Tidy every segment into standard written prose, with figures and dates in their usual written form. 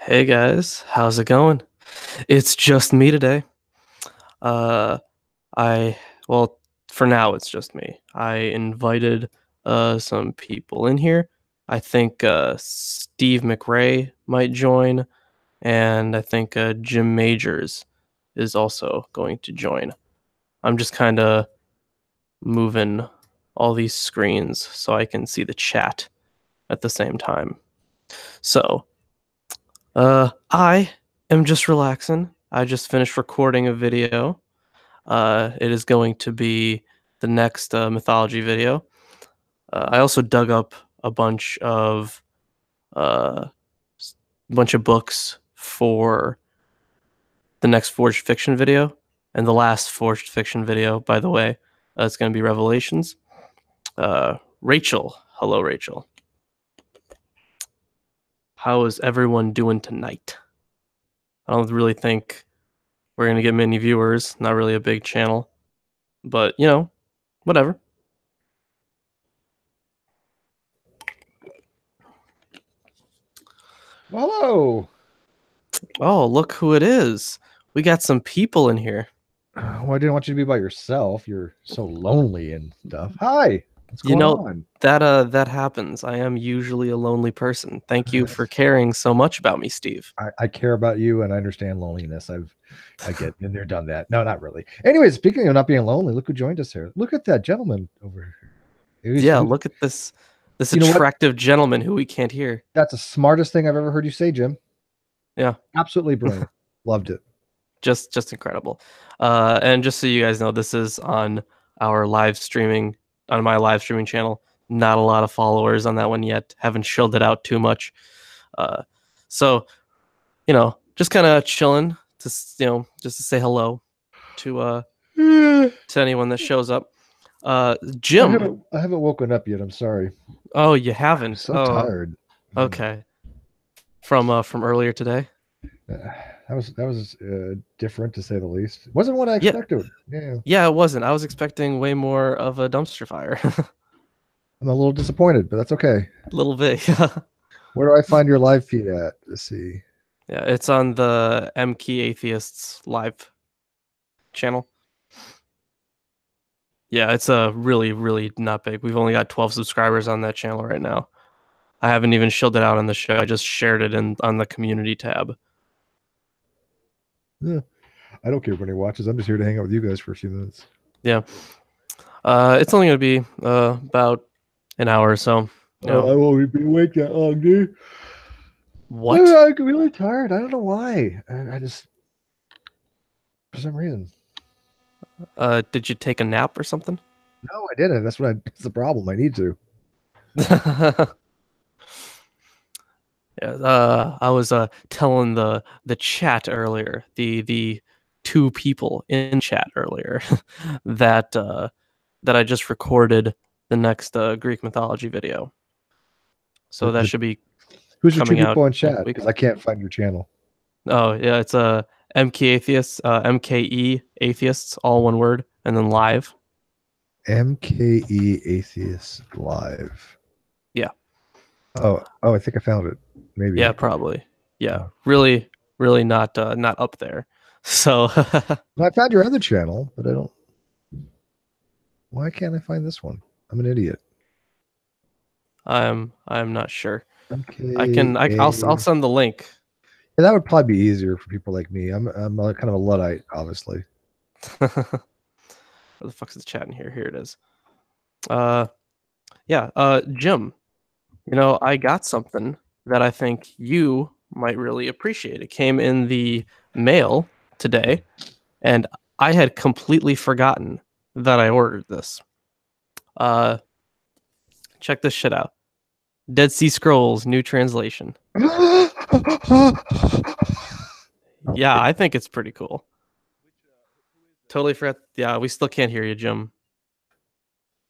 Hey guys, how's it going? It's just me today. Uh, I well, for now it's just me. I invited some people in here. I think Steve McRae might join, and I think Jim Majors is also going to join. I'm just kind of moving all these screens so I can see the chat at the same time. So, I am just relaxing. I just finished recording a video. It is going to be the next mythology video. I also dug up a uh, bunch of books for the next Forged Fiction video, and the last Forged Fiction video, by the way, it's going to be Revelations. Rachel, hello, Rachel. How is everyone doing tonight? I don't really think we're going to get many viewers. Not really a big channel, but whatever. Hello. Oh, look who it is. We got some people in here. Well, I didn't want you to be by yourself. You're so lonely and stuff. Hi. What's going on? That happens. I am usually a lonely person. Thank you for caring so much about me, Steve. I care about you and I understand loneliness. I get been there, done that. No, not really. Anyways, speaking of not being lonely, look who joined us here. Look at that gentleman over here. Look at this attractive gentleman who we can't hear. That's the smartest thing I've ever heard you say, Jim. Yeah. Absolutely brilliant. Loved it. Just incredible. And just so you guys know, this is on our live streaming, on my live streaming channel. Not a lot of followers on that one yet. Haven't shilled it out too much. So, just kind of chilling to, just to say hello to anyone that shows up. Jim. I haven't woken up yet. I'm sorry. Oh, you haven't? I'm so tired. Okay. From earlier today? That was different to say the least. It wasn't what I expected. Yeah, it wasn't. I was expecting way more of a dumpster fire. I'm a little disappointed, but that's okay. A little bit. Where do I find your live feed at? Let's see. Yeah, it's on the MK Atheists live channel. Yeah, it's really, really not big. We've only got 12 subscribers on that channel right now. I haven't even shilled it out on the show. I just shared it on the community tab. Yeah. I don't care if anybody watches. I'm just here to hang out with you guys for a few minutes. Yeah. It's only going to be about an hour or so. I won't be awake that long, dude. What? I'm really tired. I don't know why. I just, for some reason. Did you take a nap or something? No, I didn't. That's the problem. I need to. Yeah, I was telling the chat earlier, the two people in chat earlier, that I just recorded the next Greek mythology video. So that should be who's your two people in chat? Because I can't find your channel. Oh yeah, it's MK Atheists, MKE Atheists, all one word, and then live. MKE Atheists live. Yeah. Oh, I think I found it. Maybe. Yeah, probably. Yeah, really not up there. So I found your other channel, but I don't. Why can't I find this one? I'm an idiot. I'm not sure. Okay. I'll send the link. Yeah, that would probably be easier for people like me. I'm kind of a Luddite, obviously. Where the fuck's the chat in here? Here it is. Jim, I got something that I think you might really appreciate. It came in the mail today, and I had completely forgotten that I ordered this. Check this shit out. Dead Sea Scrolls, new translation. Yeah, I think it's pretty cool. Totally forgot. Yeah, we still can't hear you, Jim.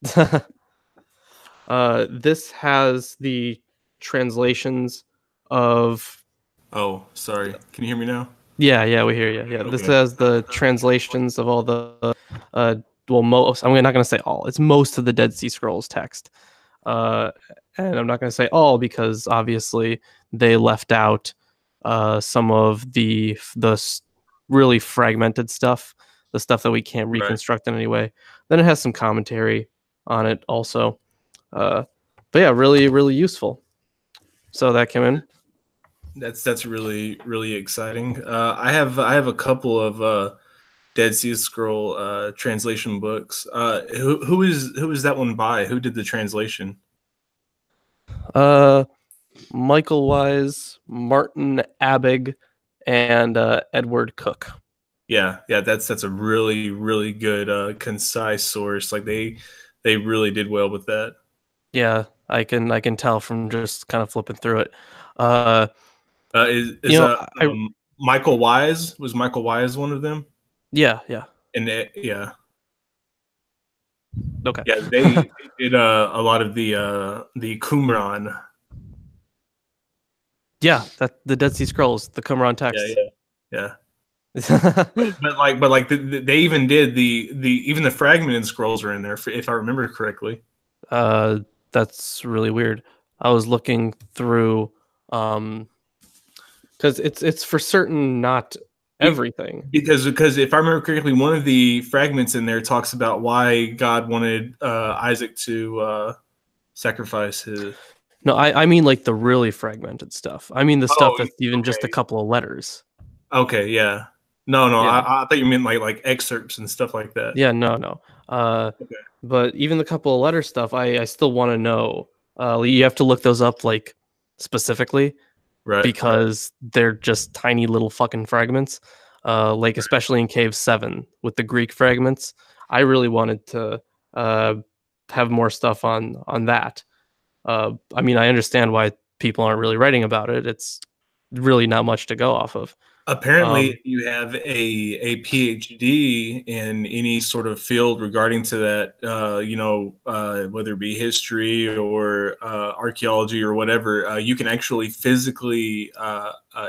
This has the translations of... Oh, sorry. Can you hear me now? Yeah, we hear you. Yeah, okay. This has the translations of all the... most... I'm not going to say all. It's most of the Dead Sea Scrolls text. And I'm not going to say all because, obviously, they left out some of really fragmented stuff, the stuff that we can't Right. reconstruct in any way. Then it has some commentary on it also. But yeah, really, really useful. So that came in. That's really really exciting. I have a couple of Dead Sea Scroll translation books. Who is that one by? Who did the translation? Michael Wise, Martin Abig, and Edward Cook. Yeah, that's a really really good concise source. Like they really did well with that. Yeah, I can tell from just kind of flipping through it. Is You know, Michael Wise, was Michael Wise one of them? yeah. And Okay. yeah, they did a lot of the Qumran. Yeah, that the Dead Sea Scrolls, the Qumran text. Yeah. but like they even did the even the fragmented scrolls are in there if I remember correctly. That's really weird. I was looking through because it's for certain not everything. Because if I remember correctly, one of the fragments in there talks about why God wanted Isaac to sacrifice his. No, I mean like the really fragmented stuff. I mean the stuff that's even okay. just a couple of letters. Okay, yeah. No, Yeah. I thought you meant like excerpts and stuff like that. Yeah, no. Okay. But even the couple of letter stuff, I still want to know. You have to look those up like specifically, Right. because they're just tiny little fucking fragments. Like especially in Cave 7 with the Greek fragments. I really wanted to have more stuff on that. I mean, I understand why people aren't really writing about it. It's really not much to go off of. Apparently, if you have a PhD in any sort of field regarding to that, whether it be history or archaeology or whatever, you can actually physically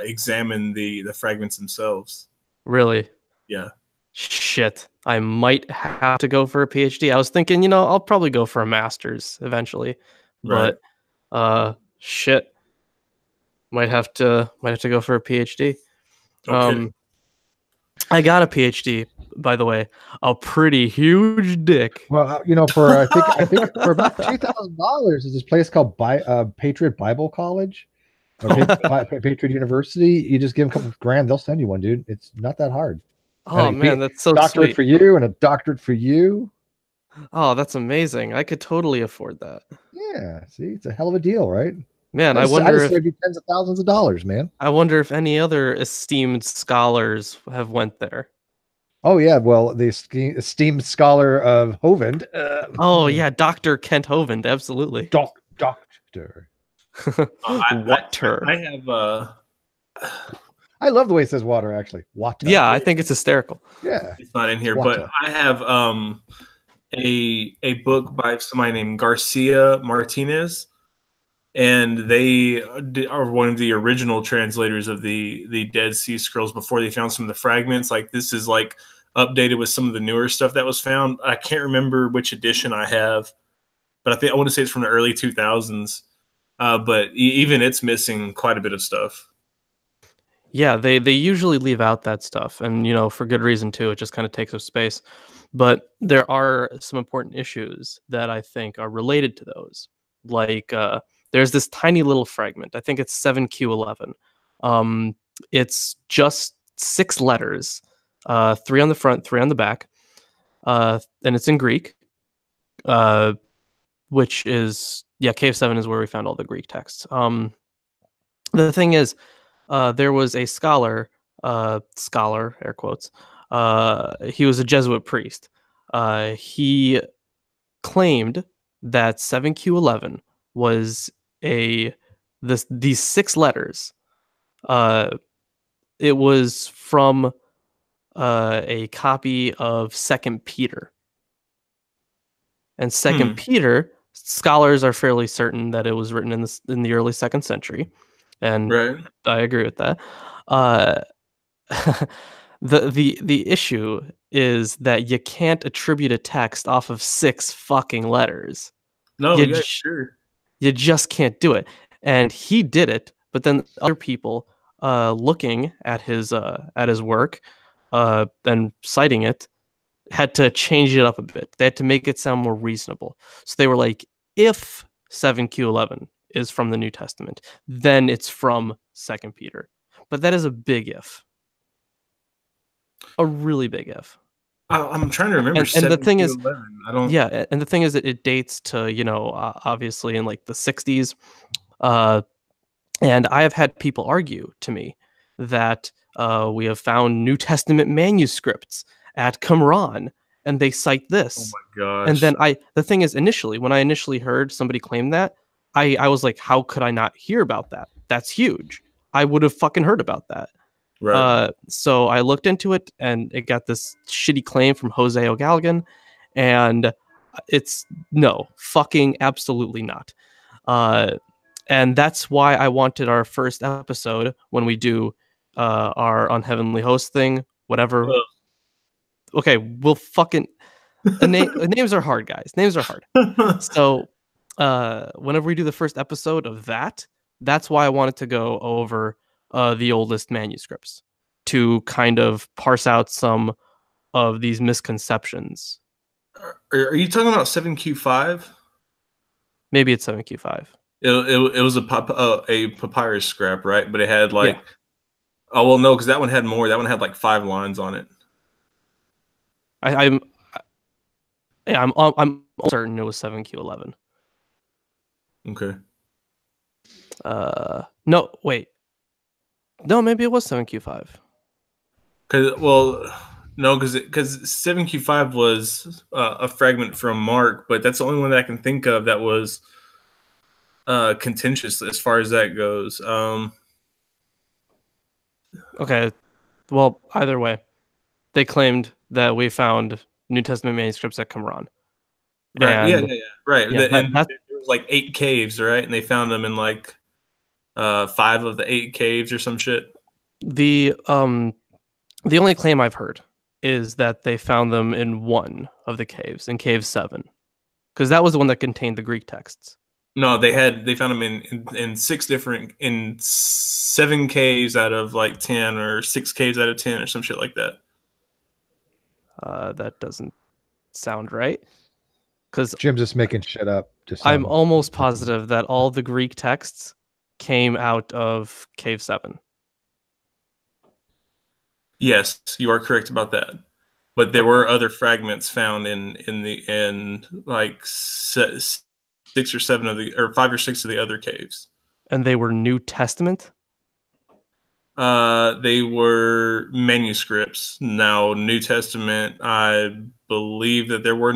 examine the fragments themselves. Really? Yeah. Shit. I might have to go for a PhD. I was thinking, I'll probably go for a master's eventually. Right. But shit. Might have to go for a PhD. Okay. I got a PhD, by the way. A pretty huge dick. Well, for I think for about $2,000 is this place called Patriot Bible College or Patriot University. You just give them a couple of grand, they'll send you one, dude. It's not that hard. Oh man, that's so doctorate sweet. for you and a doctorate for you. Oh, that's amazing. I could totally afford that. Yeah, see, it's a hell of a deal, right? Man, I just saved you tens of thousands of dollars, man. I wonder if any other esteemed scholars have went there. Oh yeah, well, the esteemed scholar of Hovind. Oh yeah, Dr. Kent Hovind, absolutely. Doctor. Water. I have I love the way it says water, actually. Water. Yeah, I think it's hysterical. Yeah. It's not in here, but I have a book by somebody named Garcia Martinez, and they are one of the original translators of the Dead Sea Scrolls before they found some of the fragments. Like this is like updated with some of the newer stuff that was found. I can't remember which edition I have, but I want to say it's from the early 2000s. But even it's missing quite a bit of stuff. Yeah, they usually leave out that stuff, and for good reason too. It just kind of takes up space. But there are some important issues that I think are related to those. Like there's this tiny little fragment. I think it's 7Q11. It's just 6 letters, 3 on the front, 3 on the back, and it's in Greek. Which is Cave 7 is where we found all the Greek texts. The thing is, there was a scholar, air quotes. He was a Jesuit priest. He claimed that 7Q11 was these 6 letters. It was from a copy of 2nd Peter. And 2nd Peter, scholars are fairly certain that it was written in the early 2nd century. And right. I agree with that. The issue is that you can't attribute a text off of 6 fucking letters. No, sure. You just can't do it. And he did it, but then other people looking at his work, and citing it, had to change it up a bit. They had to make it sound more reasonable. So they were like, if 7Q11 is from the New Testament, then it's from 2nd Peter. But that is a big if. A really big if. I'm trying to remember. And the thing is, 7-11. I don't. yeah, and the thing is that it dates to, obviously in like the 60s. And I have had people argue to me that we have found New Testament manuscripts at Qumran, and they cite Oh this. my gosh. And then the thing is, when I initially heard somebody claim that, I was like, how could I not hear about that? That's huge. I would have fucking heard about that. Right. So I looked into it, and it got this shitty claim from Jose O'Gallaghan, and it's no, fucking absolutely not. And that's why I wanted our first episode, when we do our Unheavenly Host thing, whatever. Ugh. Okay, we'll fucking names are hard, guys. Names are hard. So whenever we do the first episode of that's why I wanted to go over the oldest manuscripts, to kind of parse out some of these misconceptions. Are you talking about 7Q5? Maybe it's 7Q5. It was a papyrus scrap, right? But it had like, oh well, no, because that one had more. That one had like 5 lines on it. I'm certain it was 7Q11. Okay. No, wait. No, maybe it was 7Q5. Because 7Q5 was a fragment from Mark, but that's the only one that I can think of that was contentious as far as that goes. Okay, well, either way, they claimed that we found New Testament manuscripts at Qumran. Right. Yeah. Right. Yeah, and there was like 8 caves, right? And they found them in like 5 of the 8 caves or some shit. The only claim I've heard is that they found them in one of the caves, in Cave 7, because that was the one that contained the Greek texts. No, they found them in 7 caves out of like 10, or 6 caves out of 10, or some shit like that. That doesn't sound right. Because Jim's just making shit up. I'm almost positive that all the Greek texts came out of Cave 7. Yes, you are correct about that. But there were other fragments found in like 6 or 7 of the, or 5 or 6 of the other caves. And they were New Testament? They were manuscripts. Now, New Testament, I believe that there were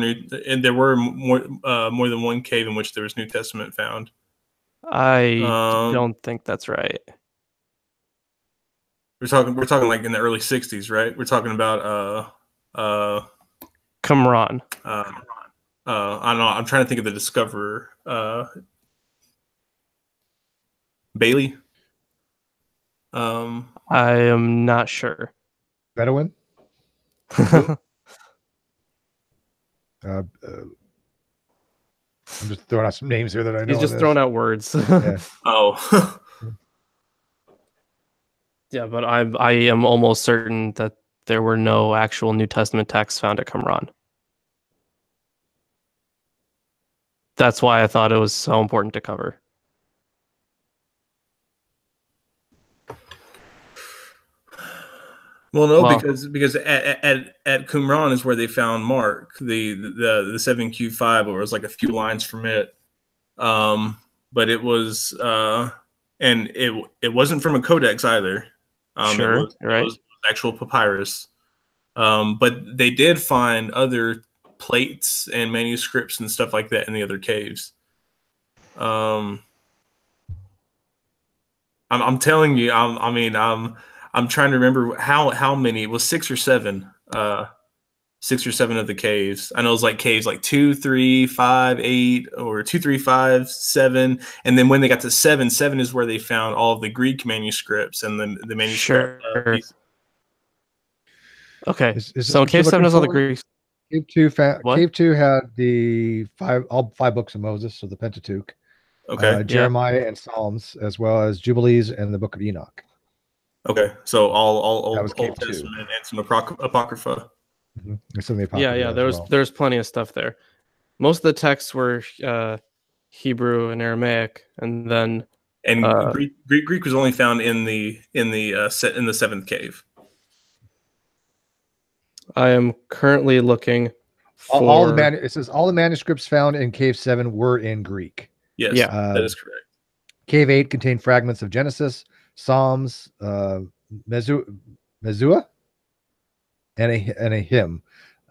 more than one cave in which there was New Testament found. I don't think that's right. We're talking like in the early 60s, right? We're talking about Qumran. I don't know. I'm trying to think of the discoverer. Bailey. I am not sure. Bedouin? I'm just throwing out some names here that I know. He's just throwing out words. Yeah. Oh. Yeah, but I am almost certain that there were no actual New Testament texts found at Qumran. That's why I thought it was so important to cover. Well, no, because at Qumran is where they found Mark, the 7Q5, or it was like a few lines from it. But it was and it wasn't from a codex either. Sure, right. It was actual papyrus. But they did find other plates and manuscripts and stuff like that in the other caves. I'm telling you, I'm trying to remember how many. It was 6 or 7. 6 or 7 of the caves. I know it was like caves like 2, 3, 5, 8, or 2, 3, 5, 7. And then when they got to 7 is where they found all of the Greek manuscripts and the manuscript. Sure. Okay. Is So Cave 7 is all the Greeks. Cave 2 Cave 2 had all 5 books of Moses, so the Pentateuch. Okay. Jeremiah and Psalms, as well as Jubilees and the Book of Enoch. Okay, so all That was Old Cave 2. Testament and some apocrypha. And some of the Yeah, Apocrypha yeah. as well. There's plenty of stuff there. Most of the texts were Hebrew and Aramaic, and then And Greek was only found in the seventh cave. I am currently looking for It says all the manuscripts found in Cave 7 were in Greek. Yes, Yeah. that is correct. Cave 8 contained fragments of Genesis, Psalms, Mezua, and a hymn.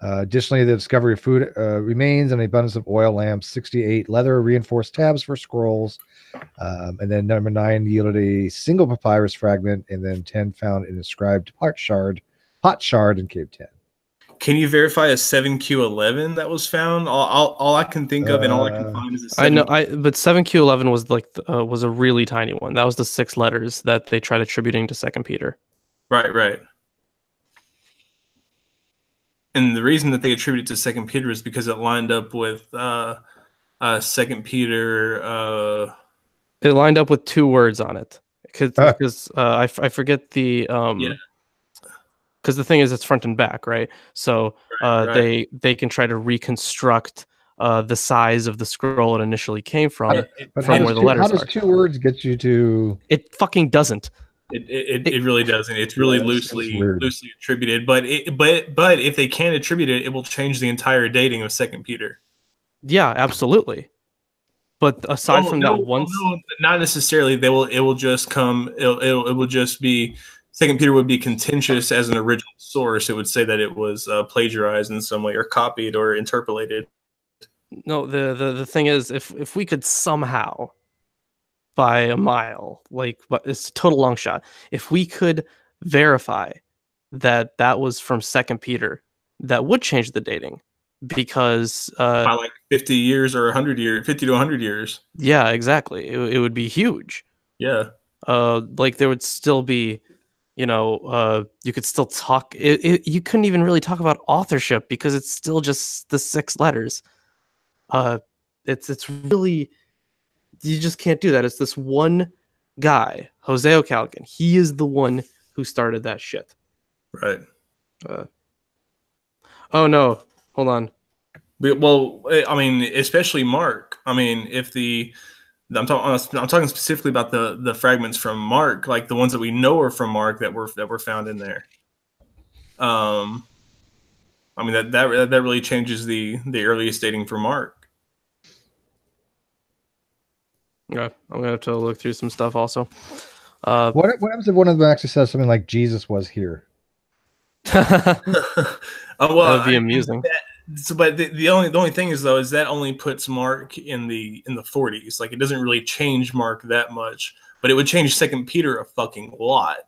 Additionally, the discovery of food remains and an abundance of oil lamps, 68 leather reinforced tabs for scrolls, and then number 9 yielded a single papyrus fragment, and then 10 found an inscribed pot shard in Cave 10. Can you verify a 7Q11 that was found? All I can think of and all I can find is a 7Q. I know, but 7Q11 was like was a really tiny one. That was the 6 letters that they tried attributing to Second Peter. Right. And the reason that they attributed to Second Peter is because it lined up with Second Peter. It lined up with 2 words on it because I forget the because the thing is it's front and back, right? So Right. they can try to reconstruct the size of the scroll it initially came from How where the letters does are. 2 words get you to? It fucking doesn't. It really doesn't. It's really that's weird. loosely attributed. But if they can attribute it, it will change the entire dating of Second Peter. Yeah, absolutely. But aside from that once, no, not necessarily. It will just come. It will just be. Second Peter would be contentious as an original source. It would say that it was plagiarized in some way, or copied, or interpolated. no, the thing is, if we could somehow, by a mile, but it's a total long shot, if we could verify that was from Second Peter, that would change the dating, because by like 50 years or 100 years, 50 to 100 years. Yeah, exactly. It would be huge. Yeah. Like there would still be, you could still talk. You couldn't even really talk about authorship because it's still just the 6 letters. It's really, you just can't do that. It's this one guy, Jose O'Callaghan. He is the one who started that shit. Right. Oh no, hold on. Well, I mean, especially Mark. I mean, I'm talking specifically about the fragments from Mark, like the ones that we know are from Mark that were found in there. I mean that really changes the earliest dating for Mark. Yeah, I'm gonna have to look through some stuff also. What happens if one of them actually says something like Jesus was here? That would be amusing. But the only thing is though is that only puts Mark in the 40s. Like it doesn't really change Mark that much, but it would change Second Peter a fucking lot.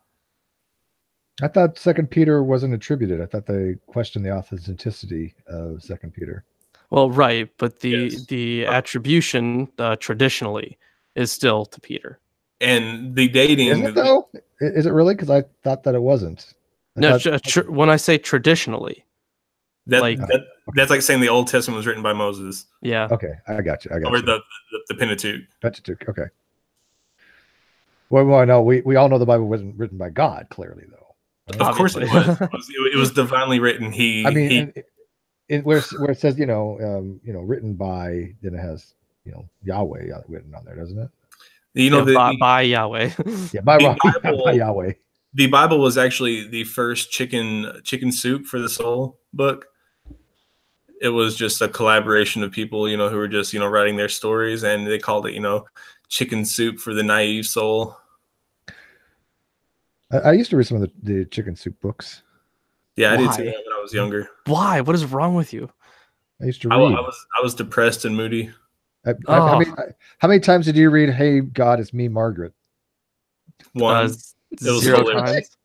I thought Second Peter wasn't attributed. I thought they questioned the authenticity of Second Peter. Well, right, but Yes. the attribution traditionally is still to Peter. And the dating, Is it though? Is it really? Because I thought that it wasn't. When I say traditionally, that's like saying the Old Testament was written by Moses. Yeah. Okay, I got you. Or the Pentateuch. Okay. Well, no, we all know the Bible wasn't written by God, clearly, though. Of course it was. It was divinely written. Where it says written by, then it has Yahweh written on there, doesn't it? By Yahweh. Yeah, by Yahweh. The Bible was actually the first chicken soup for the soul book. It was just a collaboration of people, who were just, writing their stories, and they called it, chicken soup for the naive soul. I used to read some of the chicken soup books. Yeah, I did too when I was younger. Why? What is wrong with you? I used to read. I was depressed and moody. How many times did you read, "Hey God, it's me, Margaret"? One. It was 0 times.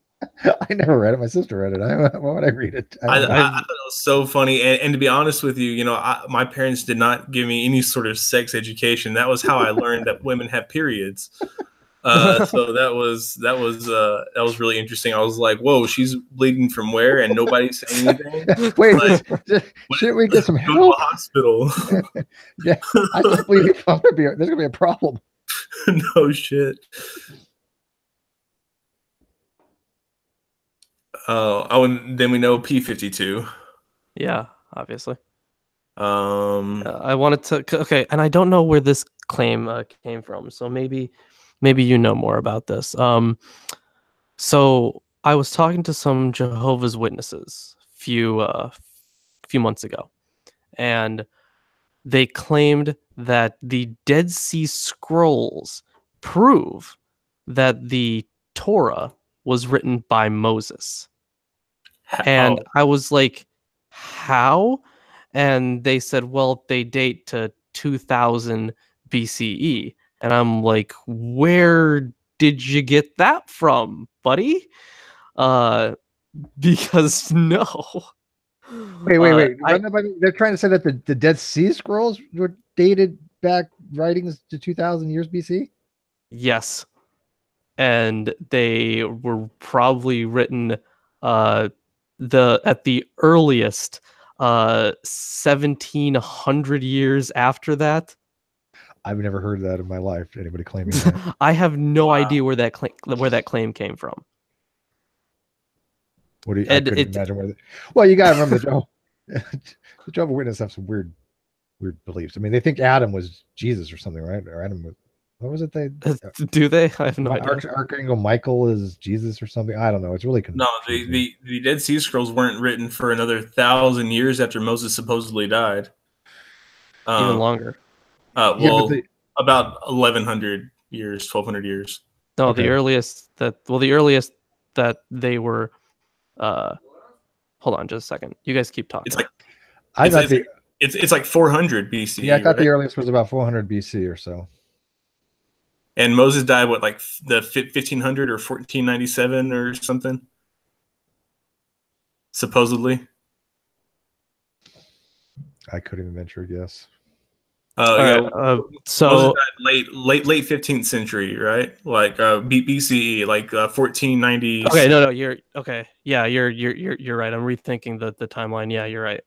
I never read it. My sister read it. Why would I read it? I thought it was so funny. And to be honest with you, my parents did not give me any sort of sex education. That was how I learned that women have periods. So that was really interesting. I was like, "Whoa, she's bleeding from where?" And nobody's saying anything. Wait, should we get some Go help? to a hospital. Yeah, I can't believe there's gonna be a problem. No shit. Oh, and then we know P-52. Yeah, obviously. Um, I wanted to. Okay, and I don't know where this claim came from, so maybe you know more about this. So I was talking to some Jehovah's Witnesses few months ago, and they claimed that the Dead Sea Scrolls prove that the Torah was written by Moses. And I was like, how? And they said, well, they date to 2000 BCE. And I'm like, where did you get that from, buddy? Because no. Wait. They're trying to say that the Dead Sea Scrolls were dated back writings to 2000 years BC? Yes. And they were probably written at the earliest 1700 years after that. I've never heard that in my life. Anybody claiming that? I have no idea where that claim came from. What do you? I couldn't imagine where. Well, you got to remember the Jehovah's Witnesses have some weird beliefs. I mean, they think Adam was Jesus or something, right? Or Adam was. What was it? Do they? I have no idea. Archangel Michael is Jesus or something. I don't know. It's really confusing. No, the Dead Sea Scrolls weren't written for another 1,000 years after Moses supposedly died. Even longer. Well, about 1,100 years, 1,200 years. No, okay. the earliest that they were. Hold on, just a second. You guys keep talking. It's like it's like 400 BC. Yeah, I thought the earliest was about 400 BC or so. And Moses died what, like the 1500 or 1497 or something, supposedly. I couldn't even venture a guess. So late 15th century, right? Like BCE, like 1490. Okay, no, you're okay. Yeah, you're right. I'm rethinking the timeline. Yeah, you're right.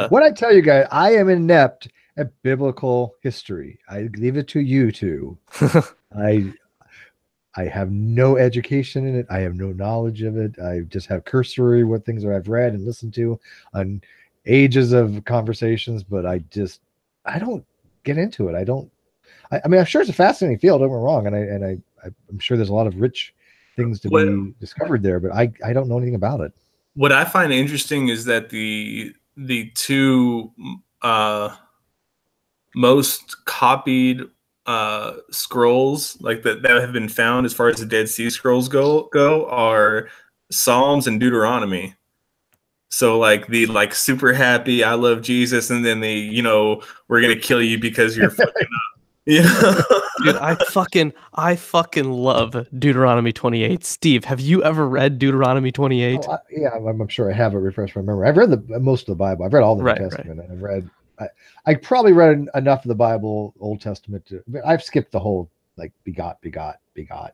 What I tell you guys, I am inept at biblical history. I leave it to you two. I have no education in it. I have no knowledge of it. I just have cursory what things that I've read and listened to on ages of conversations, but I don't get into it. I mean, I'm sure it's a fascinating field, don't get me wrong, and I'm sure there's a lot of rich things to be discovered there, but I don't know anything about it. What I find interesting is that the two most copied scrolls like that have been found as far as the Dead Sea Scrolls go are Psalms and Deuteronomy. So like the super happy, I love Jesus, and then we're gonna kill you because you're fucking up. Yeah. Dude, I fucking love Deuteronomy 28. Steve, have you ever read Deuteronomy 28? Oh, yeah, I'm sure I have it. Refresh my memory. I've read most of the Bible. I've read all the New Testament. And I've read. I probably read enough of the Bible, Old Testament. I've skipped the whole begot.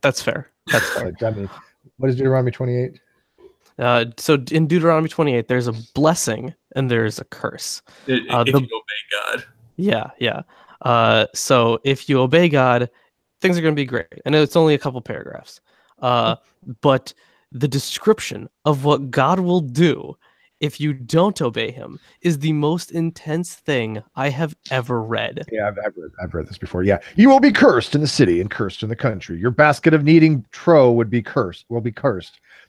That's fair. That's fair. I mean, what is Deuteronomy 28? So in Deuteronomy 28, there's a blessing and there's a curse. If you obey God. Yeah. So if you obey God, things are going to be great. And it's only a couple paragraphs. But the description of what God will do if you don't obey him is the most intense thing I have ever read. Yeah, I've read this before. Yeah. You will be cursed in the city and cursed in the country. Your basket of kneading trough will be cursed.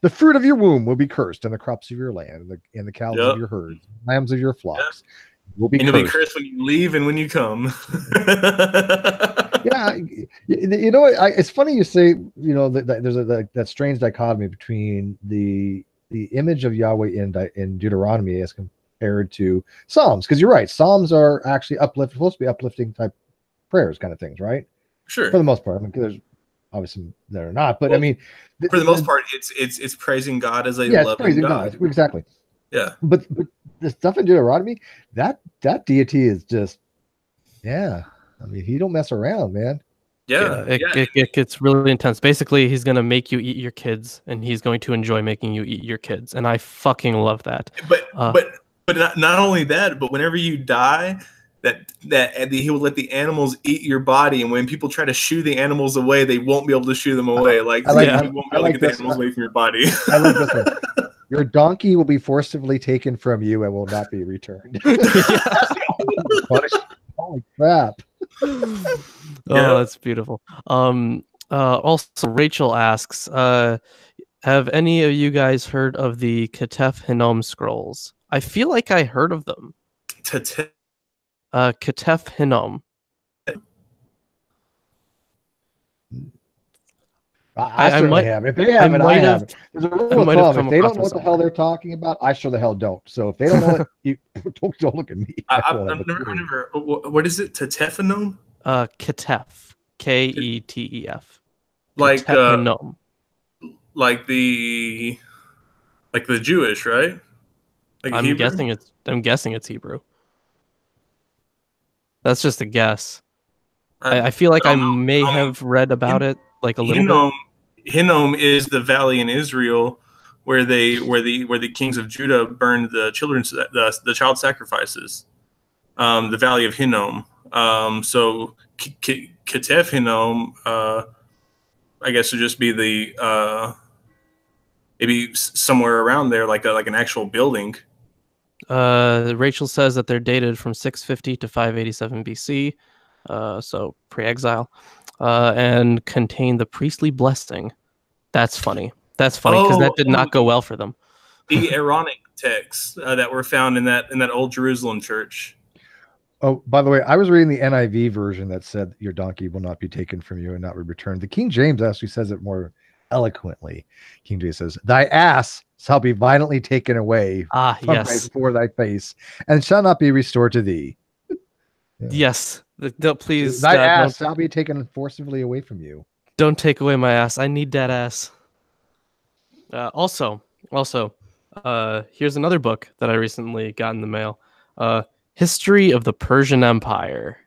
The fruit of your womb will be cursed, and the crops of your land, and the cows of your herds, lambs of your flocks. Will be and you'll be cursed when you leave and when you come. Yeah, you know, it's funny you say, that there's that strange dichotomy between the image of Yahweh in Deuteronomy as compared to Psalms, because you're right, Psalms are actually supposed to be uplifting type prayers, kind of things, right? Sure, for the most part. I mean, there's obviously that are not, but I mean, for the most part, it's praising God as a loving God. Exactly. Yeah, but the stuff in Deuteronomy, that deity is just, I mean, he don't mess around, man. It gets really intense. Basically, he's gonna make you eat your kids, and he's going to enjoy making you eat your kids, and I fucking love that. But not only that, but whenever you die, that he will let the animals eat your body, and when people try to shoo the animals away, they won't be able to shoo them away. You won't be able to get the animals away from your body. I like this one. Your donkey will be forcibly taken from you and will not be returned. Holy crap. Oh, Yeah. that's beautiful. Also, Rachel asks, have any of you guys heard of the Ketef Hinnom scrolls? I feel like I heard of them. Ketef Hinnom. I I certainly might- have. If they haven't, I might have- have. There's a rule I of might have thumb. come If they across don't know what them the hell somewhere. they're talking about, I sure the hell don't. So if they don't know it, you don't look at me. I've never. What is it? Tetephenome? Ketef. Ketef. Like Ketef Hinnom. like the Jewish, right? Like I'm Hebrew? guessing it's Hebrew. That's just a guess. I I feel like I don't know. may have read about it like a little bit. Hinnom is the valley in Israel where the kings of Judah burned the child sacrifices. The valley of Hinnom. So Ketef Hinnom, I guess would just be the maybe somewhere around there, like an actual building. Rachel says that they're dated from 650 to 587 BC, so pre-exile, and contain the priestly blessing. That's funny. That's funny because that did not go well for them. The Aaronic texts that were found in that old Jerusalem church. Oh, by the way, I was reading the NIV version that said your donkey will not be taken from you and not be returned. The King James actually says it more eloquently. King James says, "Thy ass shall be violently taken away from before thy face, and shall not be restored to thee." Yeah. Yes. Please, thy ass shall be taken forcibly away from you. Don't take away my ass. I need that ass. Also, here's another book that I recently got in the mail. History of the Persian Empire.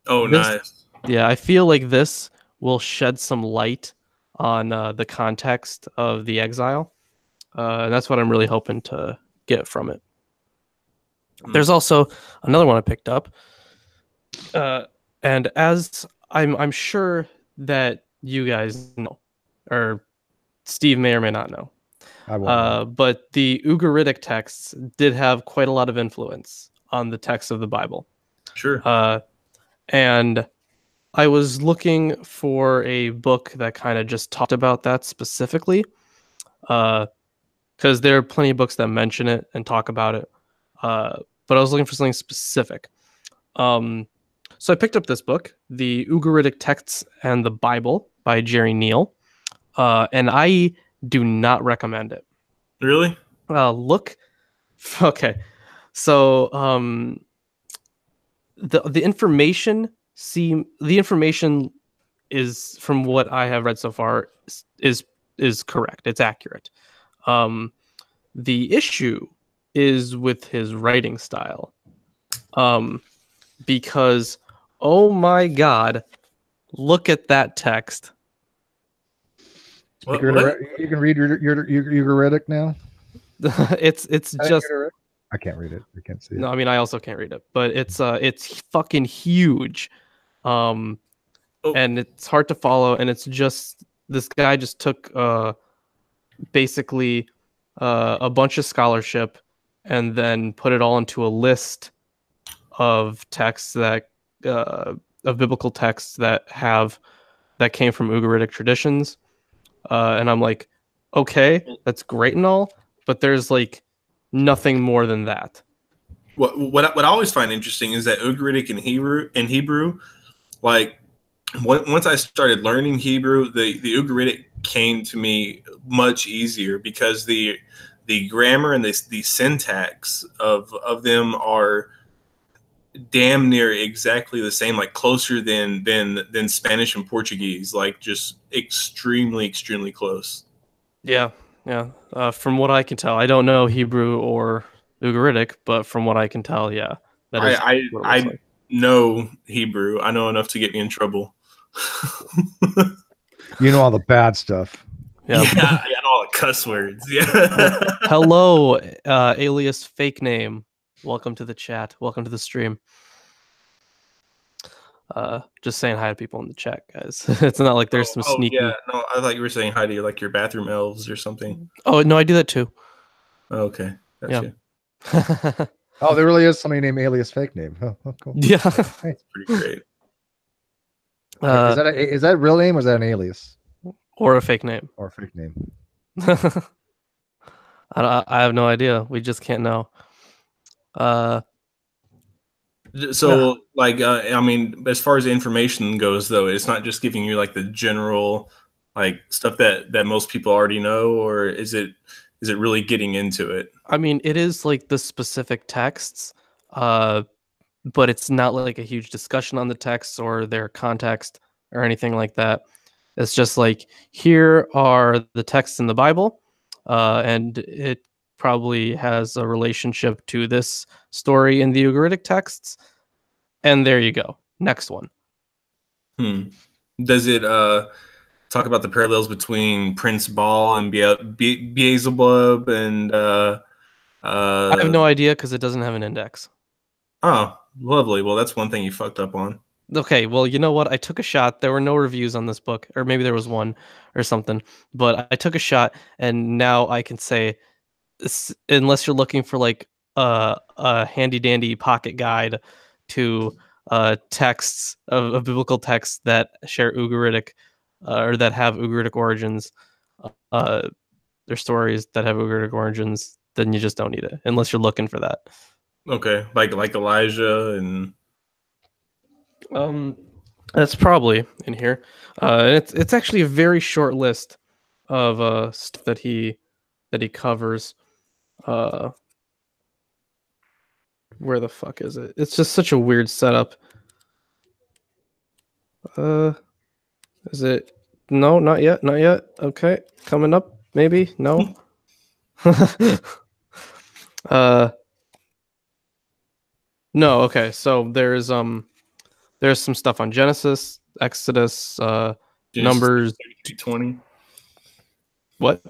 Oh, nice. Yeah, I feel like this will shed some light on the context of the exile. And that's what I'm really hoping to get from it. There's also another one I picked up. And as I'm sure that you guys know, or Steve may or may not know, but the Ugaritic texts did have quite a lot of influence on the text of the Bible. Sure. And I was looking for a book that kind of just talked about that specifically, because there are plenty of books that mention it and talk about it. But I was looking for something specific. So I picked up this book, The Ugaritic Texts and the Bible by Jerry Neal, and I do not recommend it. Really? Okay. So the information is, from what I have read so far, is correct. It's accurate. The issue is with his writing style, because oh my God, look at that text. What? You can read your Ugaritic now. it's just, I can't read it. I can't see it. no, I mean I also can't read it, but it's fucking huge, and it's hard to follow, and it's just, this guy just took basically a bunch of scholarship and then put it all into a list of texts that of biblical texts that came from Ugaritic traditions, and I'm like, okay, that's great and all, but there's like nothing more than that. What I always find interesting is that Ugaritic and Hebrew, like once I started learning Hebrew, the Ugaritic came to me much easier because the grammar and the syntax of them are damn near exactly the same, like closer than Spanish and Portuguese, like just extremely close. Yeah. From what I can tell, I don't know Hebrew or Ugaritic, but from what I can tell, yeah, that is I know Hebrew. I know enough to get me in trouble. You know all the bad stuff. Yeah, I got all the cuss words. Yeah. Hello, alias fake name. Welcome to the chat. Welcome to the stream. Just saying hi to people in the chat, guys. It's not like there's some sneaky. Yeah, no, I thought you were saying hi to your bathroom elves or something. Oh no, I do that too. Okay, gotcha. Yeah. Oh, there really is somebody named Alias Fake Name. Oh, cool. Yeah. That's pretty great. Is that a real name or is that an alias Or a fake name. or a fake name? I have no idea. We just can't know. So, like, I mean, as far as information goes, though, it's not just giving you like the general, like, stuff that most people already know, or is it really getting into it? I mean, it is like the specific texts, but it's not like a huge discussion on the texts or their context or anything like that. It's just like, here are the texts in the Bible, and it probably has a relationship to this story in the Ugaritic texts. And there you go. Next one. Does it talk about the parallels between Prince Baal and Beelzebub and I have no idea because it doesn't have an index. Oh, lovely. Well, that's one thing you fucked up on. Okay, well, you know what? I took a shot. There were no reviews on this book, or maybe there was one or something, but I took a shot, and now I can say, unless you're looking for like a handy dandy pocket guide to texts of biblical texts that share Ugaritic or that have Ugaritic origins, their stories that have Ugaritic origins, then you just don't need it unless you're looking for that. Okay, like Elijah and that's probably in here. It's actually a very short list of stuff that he covers. Where the fuck is it? It's just such a weird setup. Is it? No, not yet. Not yet. Okay, coming up. Maybe no. No. Okay, so there's some stuff on Genesis, Exodus, Numbers 33:20. What?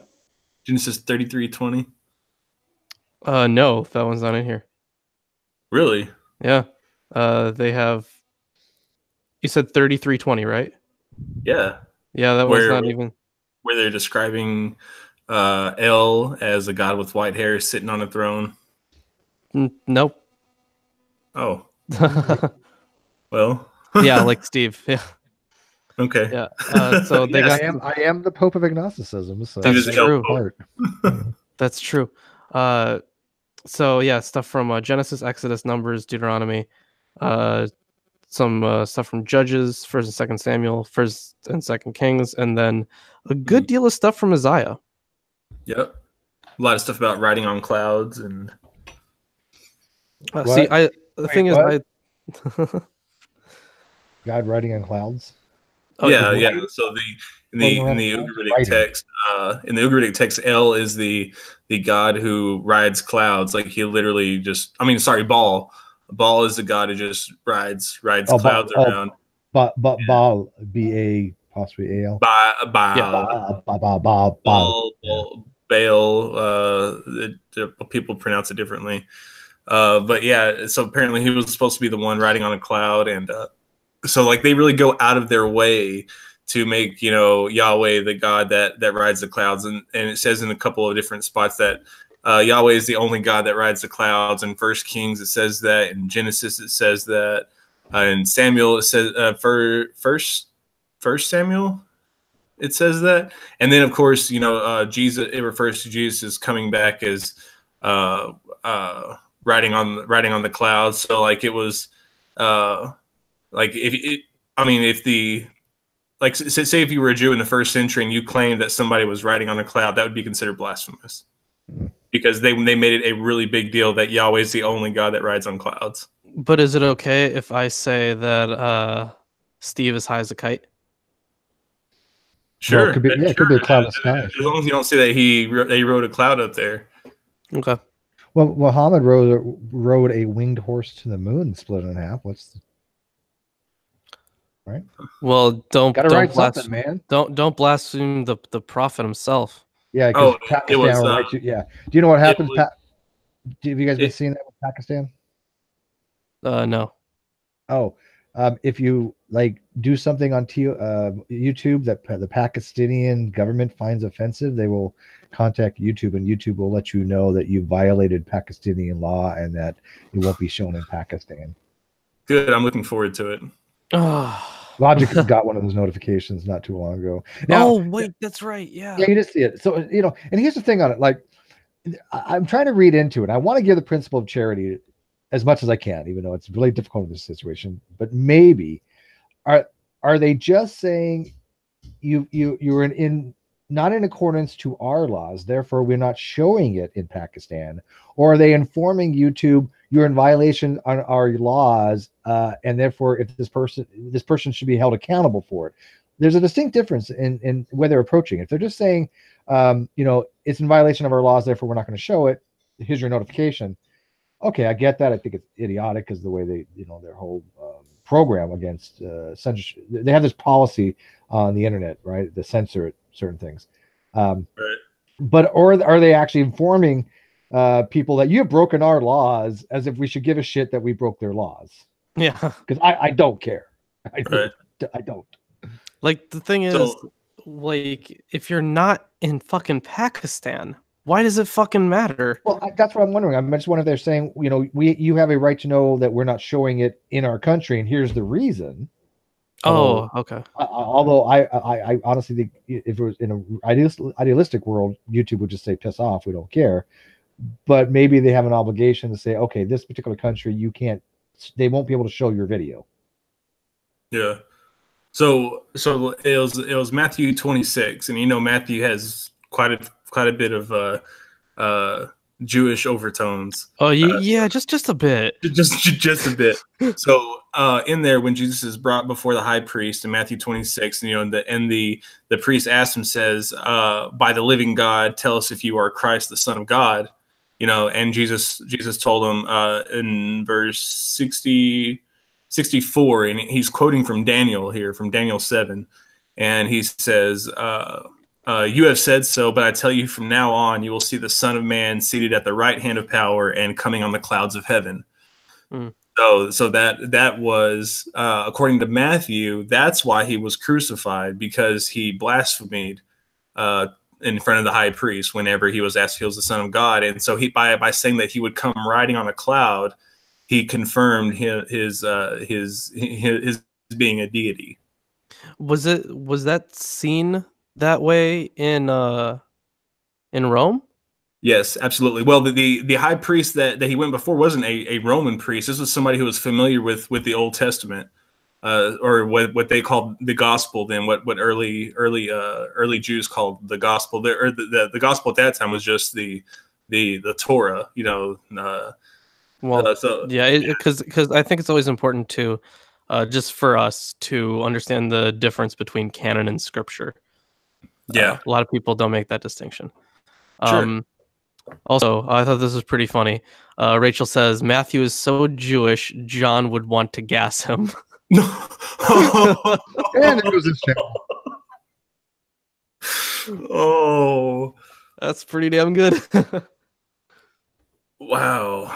Genesis 33:20. No, that one's not in here. Really? Yeah. They have. You said 33:20, right? Yeah. Yeah, that one's not even. Where they're describing El as a god with white hair sitting on a throne. Nope. Oh. Well. Yeah, like Steve. Yeah. Okay. Yeah. So they got. I am the Pope of Agnosticism. So That's true. That's true. So yeah, stuff from Genesis, Exodus, Numbers, Deuteronomy, some stuff from Judges, 1st and 2nd Samuel, 1st and 2nd Kings, and then a good deal of stuff from Isaiah. Yep. A lot of stuff about riding on clouds and. See, the thing is, God riding on clouds. Oh, yeah. So in the Ugaritic text, El is the god who rides clouds. Like he literally Baal. Baal is the god who just rides clouds around. But Baal, B-A-L. Baal. People pronounce it differently. But yeah, so apparently he was supposed to be the one riding on a cloud, and so like they really go out of their way to make Yahweh the God that rides the clouds, and it says in a couple of different spots that Yahweh is the only God that rides the clouds. In 1 Kings it says that, in Genesis it says that, in Samuel it says first Samuel it says that, and then of course Jesus, it refers to Jesus as coming back as riding on the clouds. So like it was like say if you were a Jew in the 1st century and you claimed that somebody was riding on a cloud, that would be considered blasphemous, because they made it a really big deal that Yahweh is the only God that rides on clouds. But is it okay if I say that Steve is high as a kite? Sure. Well, it could be a cloud in the sky. As long as you don't say that he rode a cloud up there. Okay. Well, Muhammad rode a winged horse to the moon and split it in half. Right? Well, don't blaspheme, man. Don't blaspheme the prophet himself. Yeah, because Pakistan Do you know what happens? Have you guys been seeing that with Pakistan? No. Oh, If you like do something on YouTube that the Pakistani government finds offensive, they will contact YouTube, and YouTube will let you know that you violated Pakistani law and that it won't be shown in Pakistan. Good. I'm looking forward to it. Logic got one of those notifications not too long ago. Now, oh wait, that's right. Yeah. Yeah, you just see it. So and here's the thing on it. Like, I'm trying to read into it. I want to give the principle of charity as much as I can, even though it's really difficult in this situation. But maybe are they just saying you're in not in accordance to our laws, therefore we're not showing it in Pakistan, or are they informing YouTube you're in violation on our laws, and therefore if this person should be held accountable for it? There's a distinct difference in where they're approaching it. If they're just saying, it's in violation of our laws, therefore we're not going to show it. Here's your notification. Okay, I get that. I think it's idiotic because the way they, their whole program against censorship. They have this policy on the internet, right? To censor certain things. Right. But are they actually informing people that you have broken our laws, as if we should give a shit that we broke their laws? Yeah. Because I don't care. I don't. Like, the thing is, like, if you're not in fucking Pakistan, why does it fucking matter? Well, that's what I'm wondering. I'm just wondering if they're saying, you have a right to know that we're not showing it in our country, and here's the reason. Oh, okay. Although I honestly think if it was in an idealistic world, YouTube would just say, piss off, we don't care. But maybe they have an obligation to say, okay, this particular country, they won't be able to show your video. Yeah. So it was Matthew 26, and Matthew has quite a bit of Jewish overtones. Oh, yeah, just a bit. Just a bit. So in there, when Jesus is brought before the high priest in Matthew 26, and the priest asks him, says, "By the living God, tell us if you are Christ, the Son of God." And Jesus told him in verse 64, and he's quoting from Daniel here, from Daniel 7, and he says, "You have said so, but I tell you, from now on, you will see the Son of Man seated at the right hand of power and coming on the clouds of heaven." Mm. So that was, according to Matthew, that's why he was crucified, because he blasphemed in front of the high priest whenever he was asked if he was the Son of God. And so by saying that he would come riding on a cloud, he confirmed his being a deity. Was that seen that way in Rome? Yes, absolutely. Well, the high priest that he went before wasn't a Roman priest. This was somebody who was familiar with the Old Testament, or what they called the gospel then, what early Jews called the gospel. The gospel at that time was just the Torah, because I think it's always important to just for us to understand the difference between canon and scripture. Yeah, a lot of people don't make that distinction. Sure. Also, I thought this was pretty funny. Rachel says Matthew is so Jewish, John would want to gas him. And it was his channel. Oh, that's pretty damn good. Wow.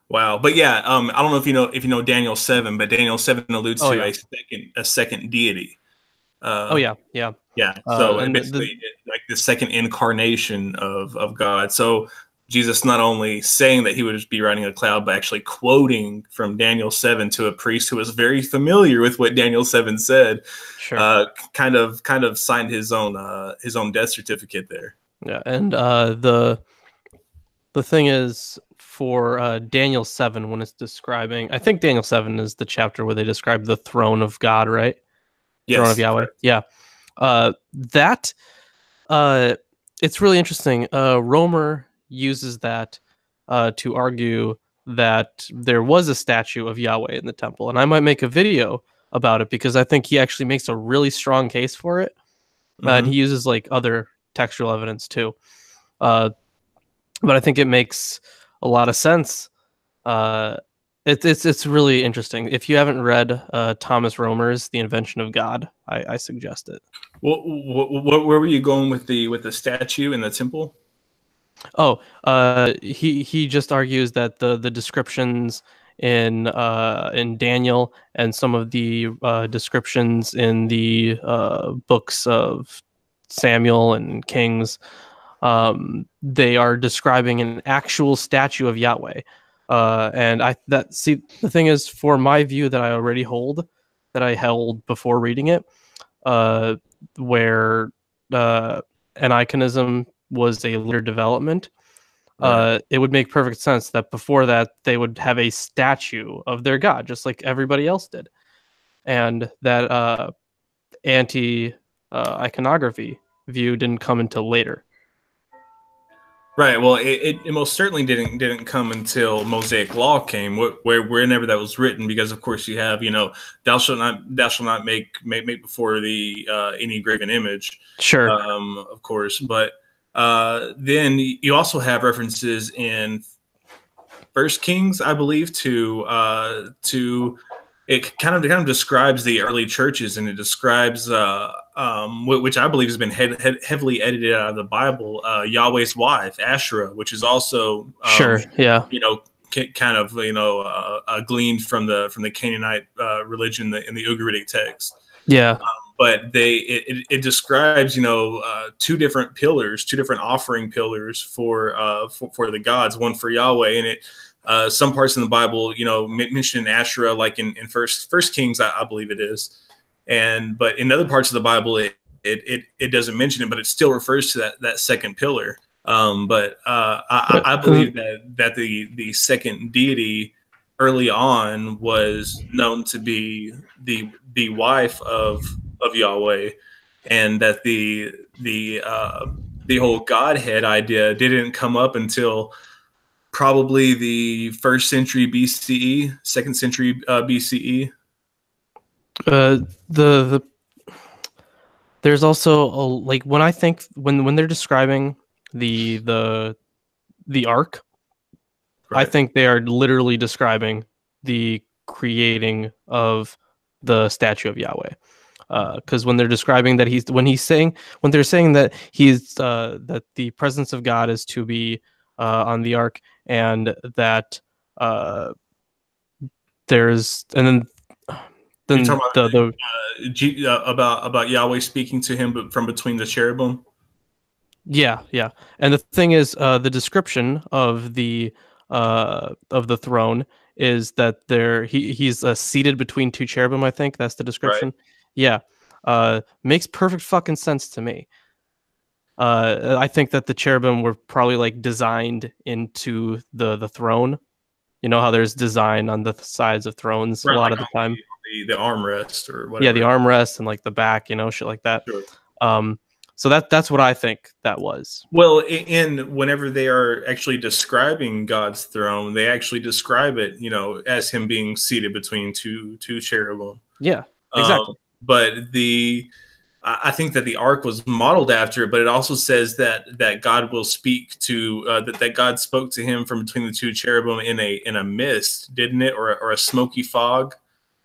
But yeah, I don't know if you know Daniel 7, but Daniel 7 alludes to a second deity. Yeah. So and basically, like the second incarnation of God. So Jesus not only saying that he would be riding a cloud, but actually quoting from Daniel 7 to a priest who was very familiar with what Daniel 7 said. Sure. Kind of signed his own death certificate there. Yeah, and the thing is, for Daniel 7, when it's describing, I think Daniel 7 is the chapter where they describe the throne of God, right? Yes. Throne of Yahweh. Yeah. It's really interesting. Romer uses that to argue that there was a statue of Yahweh in the temple, and I might make a video about it because I think he actually makes a really strong case for it. And he uses like other textual evidence too. But I think it makes a lot of sense. It's really interesting. If you haven't read Thomas Romer's The Invention of God, I suggest it. Where were you going with the statue in the temple? Oh, he just argues that the descriptions in Daniel and some of the descriptions in the books of Samuel and Kings, they are describing an actual statue of Yahweh. And the thing is, for my view that I already hold, that I held before reading it, where aniconism was a later development, it would make perfect sense that before that they would have a statue of their god, just like everybody else did, and that anti-iconography view didn't come until later. Right. Well, it most certainly didn't come until Mosaic Law came, whenever that was written, because of course you have, thou shalt not make before the any graven image. Sure. Of course, but then you also have references in First Kings, I believe, to it kind of describes the early churches, and it describes which I believe has been heavily edited out of the Bible, Yahweh's wife, Asherah, which is also sure, yeah, kind of gleaned from the Canaanite religion in the Ugaritic text. Yeah. But it describes two different pillars, two different offering pillars for the gods, one for Yahweh, and it. Some parts in the Bible, mention Asherah, like in First Kings, I believe it is, but in other parts of the Bible, it doesn't mention it, but it still refers to that second pillar. But I believe that the second deity early on was known to be the wife of Yahweh, and that the whole Godhead idea didn't come up until probably the 1st century BCE, 2nd century BCE. There's also when I think when they're describing the ark, right. I think they are literally describing the creating of the statue of Yahweh. Because when they're describing that when they're saying that that the presence of God is to be on the ark, and that there's then about Yahweh speaking to him from between the cherubim. Yeah, and the thing is, the description of the throne is that he's seated between two cherubim. I think that's the description. Right. Yeah, makes perfect fucking sense to me. I think that the cherubim were probably designed into the throne. You know how there's design on the sides of thrones, right, a lot of the time. The armrest or whatever. Yeah, the armrest and the back, shit like that. Sure. So that's what I think that was. Well, whenever they are actually describing God's throne, they actually describe it, as him being seated between two cherubim. Yeah, exactly. But I think that the ark was modeled after it, but it also says that God will speak to that God spoke to him from between the two cherubim in a mist, didn't it, or a smoky fog?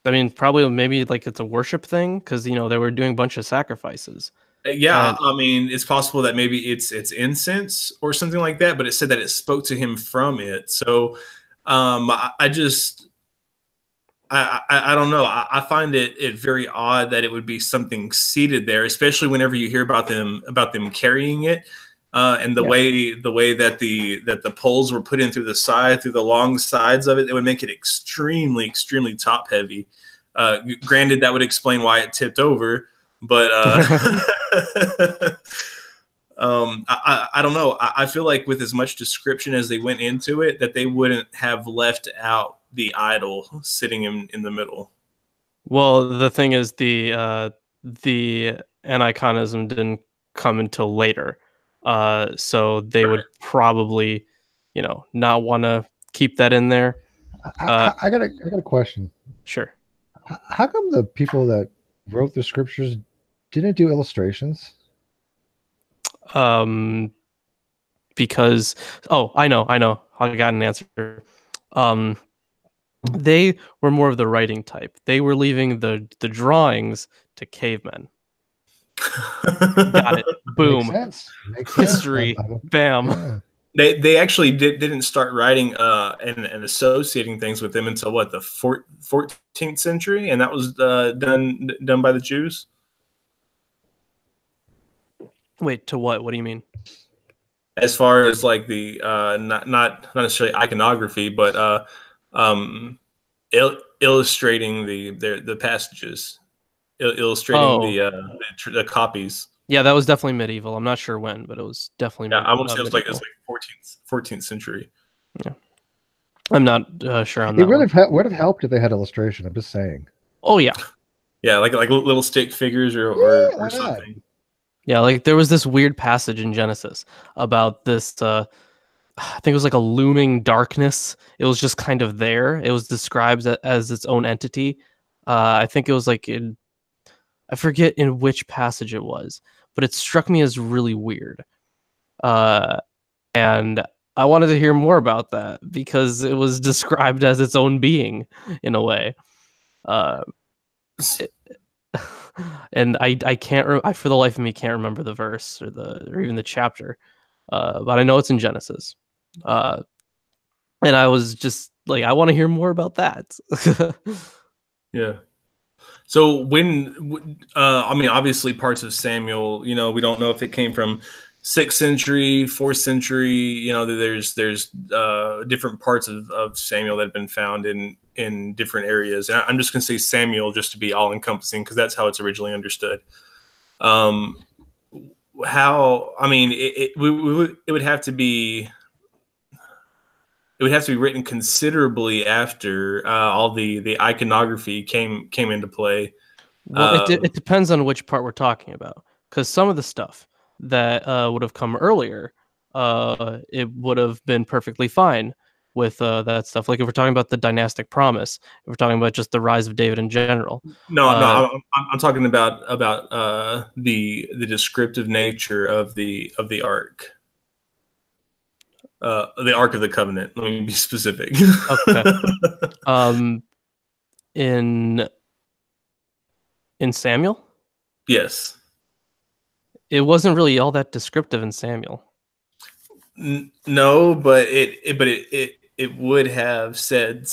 I mean, probably maybe it's a worship thing, because they were doing a bunch of sacrifices. Yeah, I mean, it's possible that maybe it's incense or something like that, but it said that it spoke to him from it. So I don't know. I find it very odd that it would be something seated there, especially whenever you hear about them carrying it, and the way that the poles were put in through the long sides of it. It would make it extremely, extremely top heavy. Granted, that would explain why it tipped over, but I don't know. I feel like with as much description as they went into it, that they wouldn't have left out the idol sitting in the middle. Well, the thing is, the aniconism didn't come until later, so they would probably, not want to keep that in there. I got a question. Sure. How come the people that wrote the scriptures didn't do illustrations? Because I know. I got an answer. They were more of the writing type. They were leaving the drawings to cavemen. Got it. Boom. Makes sense. History. Bam. Yeah. They actually didn't start writing and associating things with them until what, the 14th century, and that was done by the Jews. Wait, to what? What do you mean? As far as like the not necessarily iconography, but illustrating the passages, illustrating the copies. Yeah, that was definitely medieval. I'm not sure when, but it was definitely. Yeah, I want to say it was like 14th century. Yeah, I'm not sure on It that. would have helped if they had illustration. I'm just saying. Oh yeah, yeah, like little stick figures or something. Yeah, like there was this weird passage in Genesis about this. I think it was like a looming darkness. It was just kind of there. It was described as its own entity. I think it was like I forget in which passage it was, but it struck me as really weird. And I wanted to hear more about that because it was described as its own being in a way. And I can't I for the life of me can't remember the verse or even the chapter, but I know it's in Genesis. And I was just like, I want to hear more about that. Yeah. So I mean, obviously parts of Samuel, we don't know if it came from 6th century, 4th century. There's different parts of Samuel that have been found in different areas. And I'm just going to say Samuel just to be all encompassing because that's how it's originally understood. It would have to be. It would have to be written considerably after all the iconography came into play. Well, it depends on which part we're talking about, because some of the stuff that would have come earlier, it would have been perfectly fine with that stuff. Like if we're talking about the dynastic promise, if we're talking about just the rise of David in general. No, I'm talking about the descriptive nature of the ark. The Ark of the Covenant. Let me be specific. Okay. In Samuel? Yes. It wasn't really all that descriptive in Samuel. No, but it would have said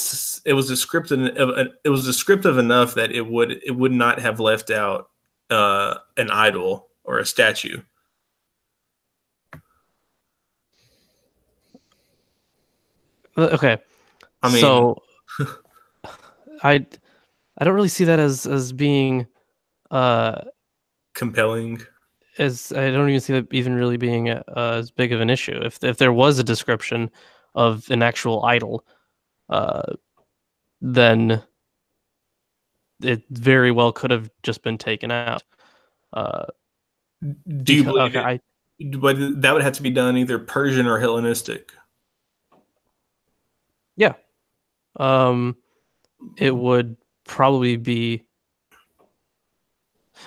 it was descriptive. It was descriptive enough that it would not have left out an idol or a statue. Okay. I mean, so I don't really see that as being compelling. As I don't even see that even really being as big of an issue. If there was a description of an actual idol, then it very well could have just been taken out. Do you believe it? But that would have to be done either Persian or Hellenistic. Yeah. It would probably be.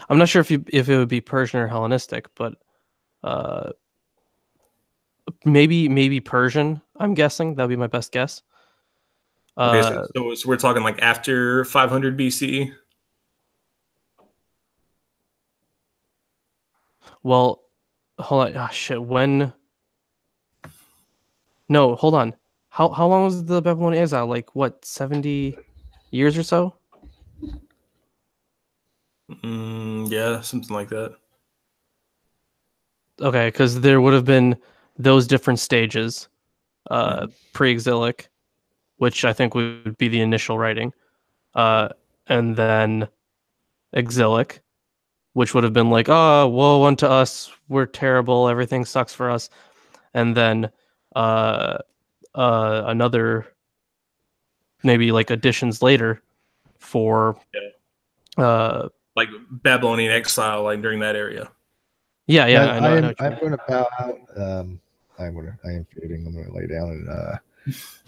I'm not sure if it would be Persian or Hellenistic, but maybe Persian. I'm guessing that'd be my best guess. Okay, so we're talking like after 500 BCE. Well, hold on. Oh, shit. When? No, hold on. How long was the Babylonian exile? Like what, 70 years or so? Yeah, something like that. Okay, because there would have been those different stages, pre-exilic, which I think would be the initial writing, and then exilic, which would have been like, oh, woe unto us, we're terrible, everything sucks for us, and then another maybe like additions later for like Babylonian exile, like during that area. Yeah, I am going to bow out. I am fading. I'm going to lay down and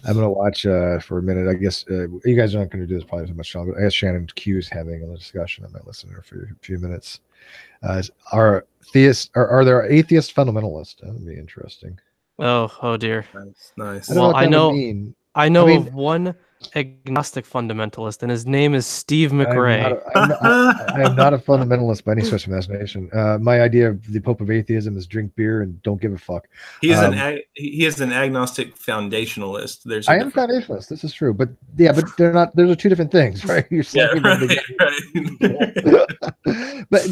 I'm going to watch for a minute. I guess you guys aren't going to do this probably so much longer. I guess Shannon Q is having a discussion. I might listen to her for a few minutes. Are there atheist fundamentalists? That would be interesting. Oh dear. Nice. Well, I know of one agnostic fundamentalist, and his name is Steve I am McRae. not I am not a fundamentalist by any stretch of imagination. My idea of the Pope of Atheism is drink beer and don't give a fuck. He is an agnostic foundationalist. There's a I am foundationalist. This is true, but yeah, but they're not. Those are two different things, right? You're yeah, slightly right. but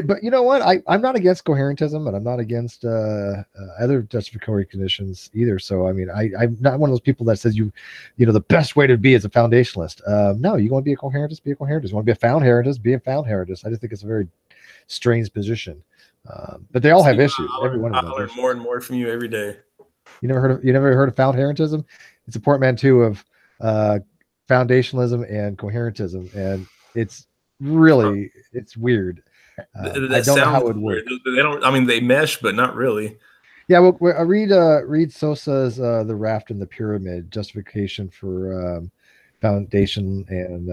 but you know what? I'm not against coherentism, and I'm not against other justificatory conditions either. So I mean, I'm not one of those people that says you know the best way to be is a foundationalist. No, you want to be a coherentist, be a coherentist. You want to be a found herentist, be a found herentist. I just think it's a very strange position. But they all have issues. Every one of them. I learn more and more from you every day. You never heard of found herentism? It's a portmanteau of foundationalism and coherentism, and it's really it's weird. I don't know how it would work. They don't. I mean, they mesh, but not really. Yeah, well, I read Sosa's "The Raft and the Pyramid: Justification for Foundation and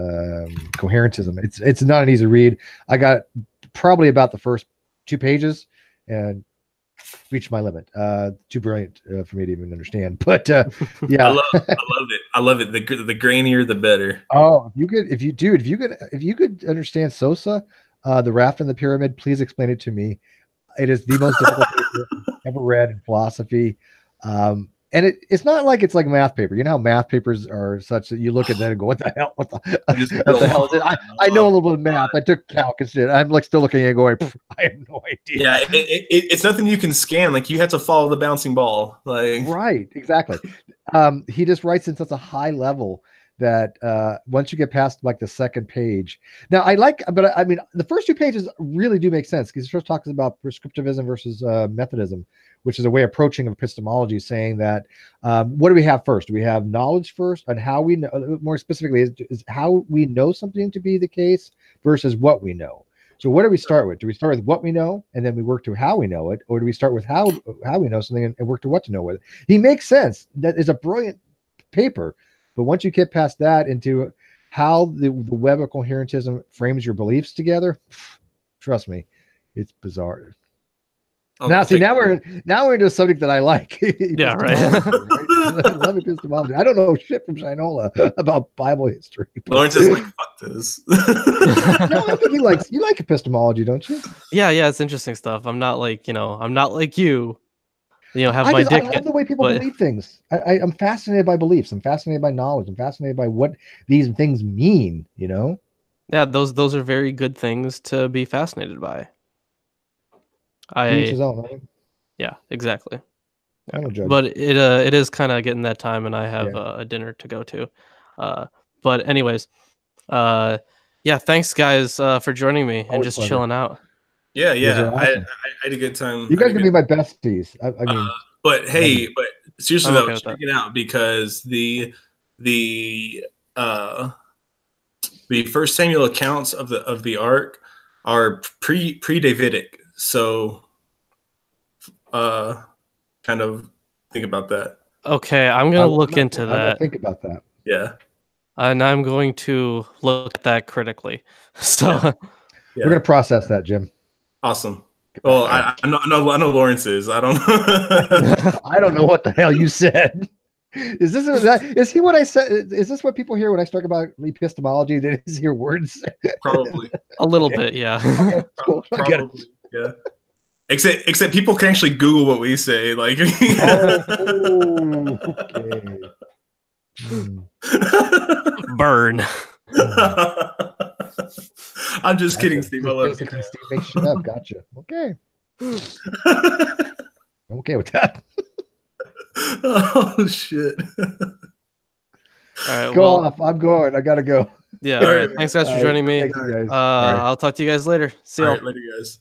Coherentism." It's not an easy read. I got probably about the first 2 pages and reached my limit. Too brilliant for me to even understand. But yeah, I love it. I love it. The grainier, the better. Oh, if you could understand Sosa, "The Raft and the Pyramid," please explain it to me. It is the most difficult paper I've ever read in philosophy. And it's not like it's like math paper. You know how math papers are such that you look at that and go, what the hell? What the hell is it? I know a little bit of math. I took calc and shit. I'm like still looking at it going, I have no idea. Yeah, it's nothing you can scan. Like you have to follow the bouncing ball. Like right, exactly. He just writes in such a high level that once you get past like the second page, now but I mean the first 2 pages really do make sense because he first talks about prescriptivism versus Methodism, which is a way of approaching epistemology, saying that what do we have first? Do we have knowledge first, and how we know? More specifically, is how we know something to be the case versus what we know. So what do we start with? Do we start with what we know and then we work to how we know it, or do we start with how we know something and work to what to know with it? He makes sense. That is a brilliant paper. But once you get past that into how the web of coherentism frames your beliefs together, trust me, it's bizarre. Oh, now we're into a subject that I like. Yeah, right. I love epistemology. I don't know shit from Shinola about Bible history. Lawrence is like, fuck this. No, I think you like epistemology, don't you? Yeah, it's interesting stuff. I'm not like I'm not like you. Have I my dick. I love the way people believe things. I'm fascinated by beliefs. I'm fascinated by knowledge. I'm fascinated by what these things mean. Yeah, those are very good things to be fascinated by. Each his own, right? Yeah, exactly. I don't judge. But it is kind of getting that time, and I have a dinner to go to. But anyways, yeah, thanks guys for joining me and just chilling out. Yeah, awesome. I had a good time. You guys can be my besties. I mean, but hey, but seriously though, check it out because the First Samuel accounts of the Ark are pre-Davidic. So, kind of think about that. Okay, I'm gonna look into that. Think about that. Yeah, and I'm going to look at that critically. So, we're gonna process that, Jim. Awesome. Well, I know Lawrence is. I don't. I don't know what the hell you said. Is he what I said? Is this what people hear when I talk about epistemology? That is your words? Probably a little bit, yeah. Okay, cool. Probably, yeah. Except people can actually Google what we say. Like, okay. Burn. I'm just kidding, Steve. I love you. Steve makes shit up. Gotcha. Okay. I'm okay with that. Oh shit. All right, go off. I'm going. I gotta go. Yeah. All right. Thanks guys for joining me. Thanks, guys. I'll talk to you guys later. See you. All right, later, guys.